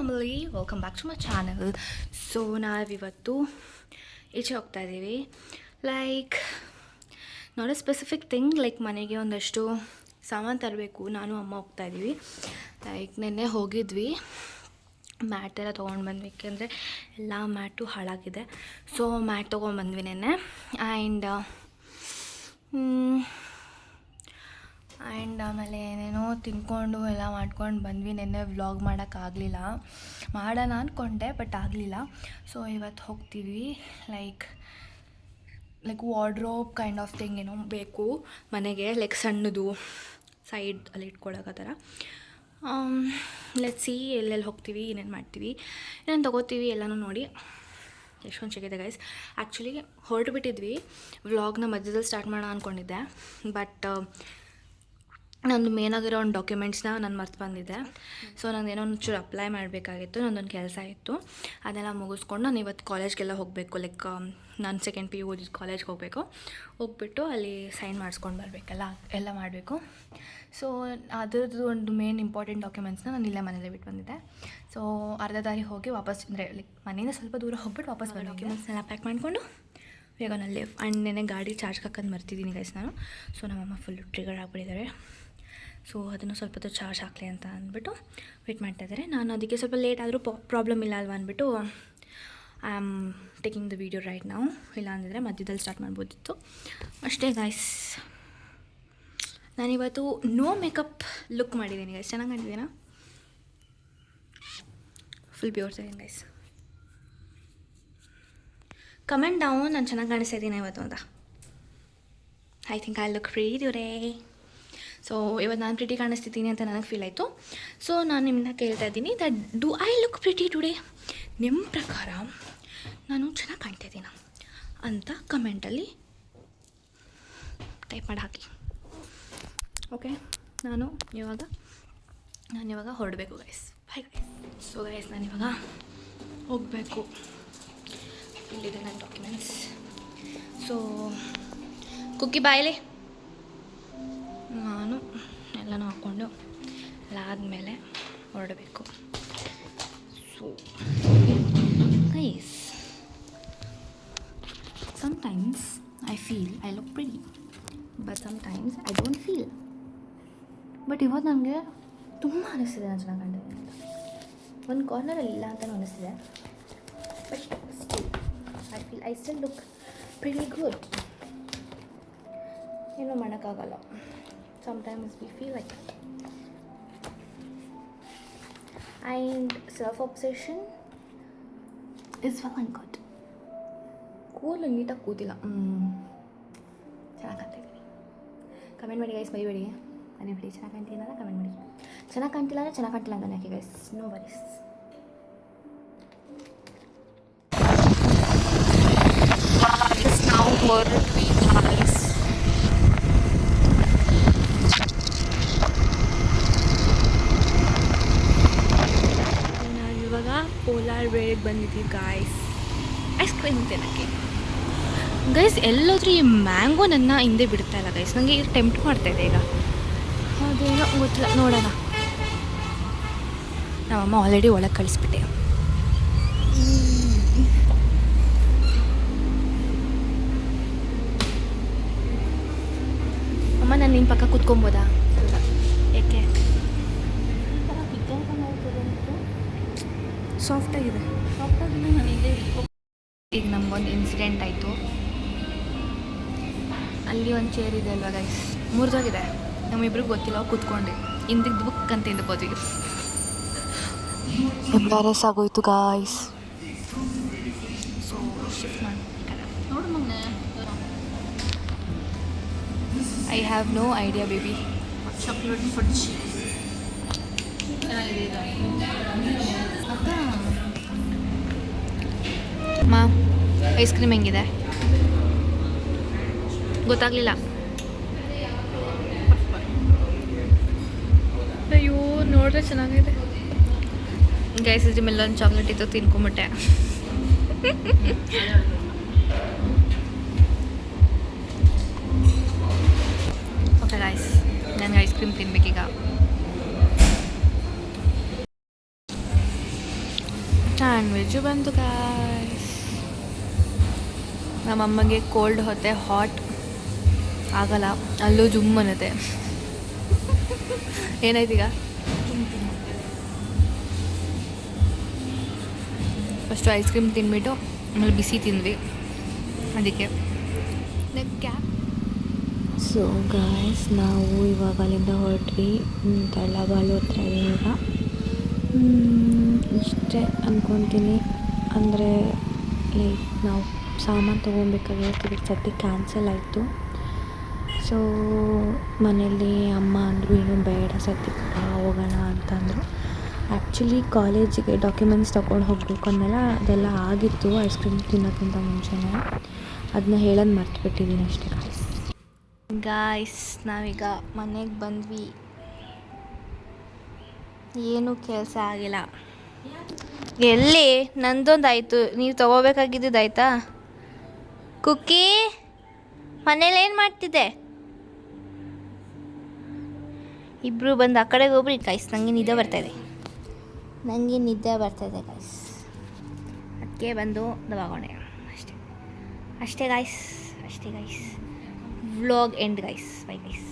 Family, welcome back to my channel. So ನಾವಿವತ್ತು ಈಚೆ ಹೋಗ್ತಾ ಇದ್ದೀವಿ. Like not a specific thing, like ಮನೆಗೆ ಒಂದಷ್ಟು ಸಾಮಾನು ತರಬೇಕು. ನಾನು ಅಮ್ಮ ಹೋಗ್ತಾ ಇದ್ದೀವಿ. ಲೈಕ್ ನೆನ್ನೆ ಹೋಗಿದ್ವಿ, ಮ್ಯಾಟೆಲ್ಲ ತೊಗೊಂಡು ಬಂದ್ವಿ. ಏಕೆಂದರೆ ಎಲ್ಲ ಮ್ಯಾಟು ಹಾಳಾಗಿದೆ. ಸೊ ಮ್ಯಾಟ್ ತೊಗೊಂಡ್ಬಂದ್ವಿ ನೆನ್ನೆ. ಆ್ಯಂಡ್ ಆಮೇಲೆ ಏನೇನೋ ತಿನ್ಕೊಂಡು ಎಲ್ಲ ಮಾಡ್ಕೊಂಡು ಬಂದ್ವಿ. ನೆನ್ನೆ ವ್ಲಾಗ್ ಮಾಡೋಕ್ಕಾಗಲಿಲ್ಲ, ಮಾಡೋಣ ಅಂದ್ಕೊಂಡೆ ಬಟ್ ಆಗಲಿಲ್ಲ. ಸೊ ಇವತ್ತು ಹೋಗ್ತೀವಿ. Like wardrobe kind of thing ಏನೋ ಬೇಕು ಮನೆಗೆ, ಲೈಕ್ ಸಣ್ಣದು ಸೈಡ್ ಅಲ್ಲಿ ಇಟ್ಕೊಳ್ಳೋಕೆ ಆ ಥರ. ಲೆಟ್ಸ್ ಸಿ ಎಲ್ಲೆಲ್ಲಿ ಹೋಗ್ತೀವಿ, ಏನೇನು ಮಾಡ್ತೀವಿ, ಏನೇನು ತೊಗೋತೀವಿ ಎಲ್ಲನೂ ನೋಡಿ. ಎಷ್ಟೊಂದು ಸಿಗಿದೆ ಗೈಸ್. ಆ್ಯಕ್ಚುಲಿ ಹೊರಟುಬಿಟ್ಟಿದ್ವಿ, ವ್ಲಾಗ್ನ ಮಧ್ಯದಲ್ಲಿ ಸ್ಟಾರ್ಟ್ ಮಾಡೋಣ ಅಂದ್ಕೊಂಡಿದ್ದೆ. ಬಟ್ ನಂದು ಮೇನಾಗಿರೋ ಒಂದು ಡಾಕ್ಯುಮೆಂಟ್ಸ್ನ ನಾನು ಮರ್ತು ಬಂದಿದ್ದೆ. ಸೊ ನಾನು ಏನೋ ಒಂಚೂರು ಅಪ್ಲೈ ಮಾಡಬೇಕಾಗಿತ್ತು, ನನ್ನೊಂದು ಕೆಲಸ ಇತ್ತು. ಅದೆಲ್ಲ ಮುಗಿಸ್ಕೊಂಡು ನಾನು ಇವತ್ತು ಕಾಲೇಜ್ಗೆಲ್ಲ ಹೋಗಬೇಕು. ಲೈಕ್ ನಾನು ಸೆಕೆಂಡ್ PU ಓದಿದ್ದು ಕಾಲೇಜ್ಗೆ ಹೋಗ್ಬಿಟ್ಟು ಅಲ್ಲಿ ಸೈನ್ ಮಾಡಿಸ್ಕೊಂಡು ಬರಬೇಕಲ್ಲ, ಎಲ್ಲ ಮಾಡಬೇಕು. ಸೊ ಅದರದ್ದು ಒಂದು ಮೇನ್ ಇಂಪಾರ್ಟೆಂಟ್ ಡಾಕ್ಯುಮೆಂಟ್ಸ್ನ ನಾನು ಇಲ್ಲೇ ಮನೇಲಿ ಬಿಟ್ಟು ಬಂದಿದ್ದೆ. ಸೊ ಅರ್ಧ ದಾರಿ ಹೋಗಿ ವಾಪಸ್, ಅಂದರೆ ಲೈಕ್ ಮನೆಯಿಂದ ಸ್ವಲ್ಪ ದೂರ ಹೋಗ್ಬಿಟ್ಟು ವಾಪಸ್ ಬರೋ ಡಾಕ್ಯುಮೆಂಟ್ಸ್ನೆಲ್ಲ ಪ್ಯಾಕ್ ಮಾಡಿಕೊಂಡು ಬೇಗನಲ್ಲಿ. ಆ್ಯಂಡ್ ನೆನೆ ಗಾಡಿ ಚಾರ್ಜ್ ಹಾಕೋದು ಮರ್ತಿದ್ದೀನಿ ಗೈಸ್ ನಾನು. ಸೊ ನಮ್ಮಮ್ಮ ಫುಲ್ಲು ಟ್ರಿಗರ್ ಆಗಿಬಿಟ್ಟಿದ್ದಾರೆ. ಸೊ ಅದನ್ನು ಸ್ವಲ್ಪ ಹೊತ್ತು ಚಾರ್ಜ್ ಹಾಕಲಿ ಅಂತ ಅಂದ್ಬಿಟ್ಟು ವೆಯ್ಟ್ ಮಾಡ್ತಾಯಿದ್ದಾರೆ. ನಾನು ಅದಕ್ಕೆ ಸ್ವಲ್ಪ ಲೇಟ್ ಆದರೂ ಪ್ರಾಬ್ಲಮ್ ಇಲ್ಲ ಅಲ್ವಾ ಅಂದ್ಬಿಟ್ಟು I am taking the video right ನಾವು. ಇಲ್ಲ ಅಂದಿದ್ರೆ ಮಧ್ಯದಲ್ಲಿ ಸ್ಟಾರ್ಟ್ ಮಾಡ್ಬೋದಿತ್ತು. ಅಷ್ಟೇ ಗೈಸ್. ನಾನಿವತ್ತು ನೋ ಮೇಕಪ್ ಲುಕ್ ಮಾಡಿದ್ದೀನಿ ಗೈಸ್. ಚೆನ್ನಾಗಿ ಕಾಣ್ತಿದ್ದೀನಾ? ಫುಲ್ ಪ್ಯೂರ್ ಇದ್ದೀನಿ ಗೈಸ್. ಕಮೆಂಟ್ ಡೌನ್ ನಾನು ಚೆನ್ನಾಗಿ ಕಾಣಿಸ್ತಾ ಇದ್ದೀನಿ ಇವತ್ತು ಅಂತ. I think I look pretty today. So ಇವತ್ತು ನಾನು ಪ್ರಿಟಿ ಕಾಣಿಸ್ತಿದ್ದೀನಿ ಅಂತ ನನಗೆ ಫೀಲ್ ಆಯಿತು. ಸೊ ನಾನು ನಿಮ್ಮನ್ನ ಕೇಳ್ತಾ ಇದ್ದೀನಿ, that do I look pretty today? ನಿಮ್ಮ ಪ್ರಕಾರ ನಾನು ಚೆನ್ನಾಗಿ ಕಾಣ್ತಾ ಇದ್ದೀನ ಅಂತ ಕಮೆಂಟಲ್ಲಿ ಟೈಪ್ ಮಾಡಿ ಹಾಕಿ. ಓಕೆ, ನಾನು ಇವಾಗ ಹೊರಡಬೇಕು guys. Bye guys. So guys ನಾನಿವಾಗ ಹೋಗಬೇಕು. ಇಲ್ಲಿದೆ ನನ್ನ ಡಾಕ್ಯುಮೆಂಟ್ಸ್. ಸೊ ಕುಕ್ಕಿ ಬಾಯ್ಲಿ ನಾನು ಎಲ್ಲನೂ ಹಾಕ್ಕೊಂಡು ಎಲ್ಲ ಆದಮೇಲೆ ಹೊರಡಬೇಕು. So guys, sometimes I feel I look pretty, but sometimes I don't feel. But ಇವತ್ತು ನನಗೆ ತುಂಬ ಅನ್ನಿಸ್ತಿದೆ ನಾನು ಚೆನ್ನಾಗಿ ಕಾಣ್ತಿದೆ ಅಂತ. ಒಂದು ಕಾರ್ನರಲ್ಲಿ ಇಲ್ಲ ಅಂತಲೂ ಅನ್ನಿಸ್ತಿದೆ, but still I still look pretty good. ಏನೂ ಮಾಡೋಕ್ಕಾಗಲ್ಲ. Sometimes we feel like that. And self-obsession is well and good. ಕೂದಲು ನೀಟಾಗಿ ಕೂತಿಲ್ಲ. ಚೆನ್ನಾಗಿ ಕಾಣ್ತಿದ್ದೀನಿ. ಕಮೆಂಟ್ ಮಾಡಿ ಗೈಸ್, ಬೈಬೇಡಿ, ಮರಿಬೇಡಿ. ಚೆನ್ನಾಗಿ ಕಾಣ್ತಿಲ್ಲ ಅಂದರೆ ಕಮೆಂಟ್ ಮಾಡಿ. ಚೆನ್ನಾಗಿ ಕಾಣ್ತಿಲ್ಲ ಅಂದರೆ ಚೆನ್ನಾಗಿ ಕಾಣ್ತಿಲ್ಲ ಅಂತ ಯಾಕೆ ಗೈಸ್, ನೋ ವರೀಸ್. ನಾವು ಹೊರಟ್ವಿ ಗೈಸ್. ಪೋಲಾರ್ ಬೇರ್ಗೆ ಬಂದಿದ್ದೀವಿ ಗಾಯ್ಸ್, ಐಸ್ ಕ್ರೀಮ್ ತಿನ್ನೋಕ್ಕೆ. ಗೈಸ್ ಎಲ್ಲೋದ್ರೂ ಈ ಮ್ಯಾಂಗೋ ನನ್ನ ಹಿಂದೆ ಬಿಡ್ತಾ ಇಲ್ಲ ಗೈಸ್. ನನಗೆ ಇದು ಟೆಂಪ್ಟ್ ಮಾಡ್ತಾಯಿದೆ ಈಗ, ಅದೇನೋ ಗೊತ್ತಿಲ್ಲ, ನೋಡೋಣ. ನಮ್ಮಮ್ಮ ಆಲ್ರೆಡಿ ಒಳಗೆ ಕಳಿಸ್ಬಿಟ್ಟೆ. ಅಮ್ಮ ನಾನು ನಿನ್ನ ಪಕ್ಕ ಕೂತ್ಕೊಬೋದಾ? ಯಾಕೆ? ಸಾಫ್ಟಾಗಿದೆ. ಈಗ ನಮಗೊಂದು ಇನ್ಸಿಡೆಂಟ್ ಆಯಿತು. ಅಲ್ಲಿ ಒಂದು ಚೇರ್ ಇದೆ ಅಲ್ವಾ ಗೈಸ್, ಮುರಿದೋಗಿದೆ. ನಮ್ಮಿಬ್ರಿಗೆ ಗೊತ್ತಿಲ್ಲ, ಕೂತ್ಕೊಂಡೆ ಹಿಂದಕ್ಕೆ ಬುಕ್ ಅಂತ ಹಿಂದಕ್ಕೆ ಹೋದ್ವಿ. ಎಂಬಾರಸ್ ಆಗೋಯ್ತು ಗಾಯ್ಸ್. ಸೊ ಶಿಫ್ಟ್ ಮಾಡಿ I have no idea baby. Chocolate food ಮಾ, ಐಸ್ ಕ್ರೀಮ್ ಹೆಂಗಿದೆ ಗೊತ್ತಾಗಲಿಲ್ಲ. ಅಯ್ಯೋ ನೋಡ್ರೆ ಚೆನ್ನಾಗಿದೆ ಗೈಸ್. ಇದ್ರ ಮೆಲ್ಲೊಂದು ಚಾಕ್ಲೇಟ್ ಇತ್ತು, ತಿನ್ಕೊಂಬಿಟ್ಟೆ. ಓಕೆ ಗೈಸ್, ನನಗೆ ಐಸ್ ಕ್ರೀಮ್ ತಿನ್ಬೇಕೀಗ. ಸ್ಯಾಂಡ್ವಿಚ್ಚು ಬಂತು ಗಾಯ್ಸ್. ನಮ್ಮಮ್ಮಗೆ ಕೋಲ್ಡ್ ಹೊತ್ತೆ ಹಾಟ್ ಆಗಲ್ಲ, ಅಲ್ಲೂ ಜುಮ್ ಅನ್ನತ್ತೆ. ಏನಾಯ್ತೀಗ? ಫಸ್ಟು ಐಸ್ ಕ್ರೀಮ್ ತಿಂದ್ಬಿಟ್ಟು ಆಮೇಲೆ ಬಿಸಿ ತಿಂದ್ವಿ, ಅದಕ್ಕೆ ಗ್ಯಾಪ್. ಸೊ ಗಾಯ್ಸ್, ನಾವು ಇವಾಗ ಅಲ್ಲಿಂದ ಹೊರಟ್ವಿ, ತಳ್ಳಬಾಳು ಹತ್ರ ಈಗ ಇಷ್ಟೇ ಅಂದ್ಕೊತೀನಿ. ಅಂದರೆ ಲೈಕ್ ನಾವು ಸಾಮಾನು ತೊಗೊಬೇಕಾಗಿರ್ತೀವಿ, ಸದ್ಯಕ್ಕೆ ಕ್ಯಾನ್ಸಲ್ ಆಯಿತು. ಸೊ ಮನೇಲಿ ಅಮ್ಮ ಅಂದರು ಏನು ಬೇಡ ಸದ್ಯಕ್ಕೆ ಹೋಗೋಣ ಅಂತಂದರು. ಆ್ಯಕ್ಚುಲಿ ಕಾಲೇಜಿಗೆ ಡಾಕ್ಯುಮೆಂಟ್ಸ್ ತೊಗೊಂಡು ಹೋಗಬೇಕು ಅಂದೆಲ್ಲ, ಅದೆಲ್ಲ ಆಗಿತ್ತು ಐಸ್ ಕ್ರೀಮ್ ತಿನ್ನೋಕ್ಕಿಂತ ಮುಂಚೆನೇ. ಅದನ್ನ ಹೇಳೋದು ಮರ್ತುಬಿಟ್ಟಿದ್ದೀನಿ ಅಷ್ಟೇ ಗಾಯ್ಸ್. ನಾವೀಗ ಮನೆಗೆ ಬಂದ್ವಿ, ಏನೂ ಕೆಲಸ ಆಗಿಲ್ಲ. ಎಲ್ಲಿ ನಂದೊಂದು ಆಯಿತು, ನೀವು ತೊಗೋಬೇಕಾಗಿದ್ದು ಆಯಿತಾ? ಕುಕ್ಕಿ ಮನೇಲಿ ಏನು ಮಾಡ್ತಿದ್ದೆ? ಇಬ್ಬರು ಬಂದು ಆ ಕಡೆಗೆ ಹೋಗ್ರಿ ಗಾಯ್ಸ್. ನನಗೆ ನಿದ್ದೆ ಬರ್ತಾಯಿದೆ ಗಾಯ್ಸ್, ಅದಕ್ಕೆ ಬಂದು ದವಾಗೊಂಡೆ ಅಷ್ಟೇ guys. Vlog end guys. Bye guys.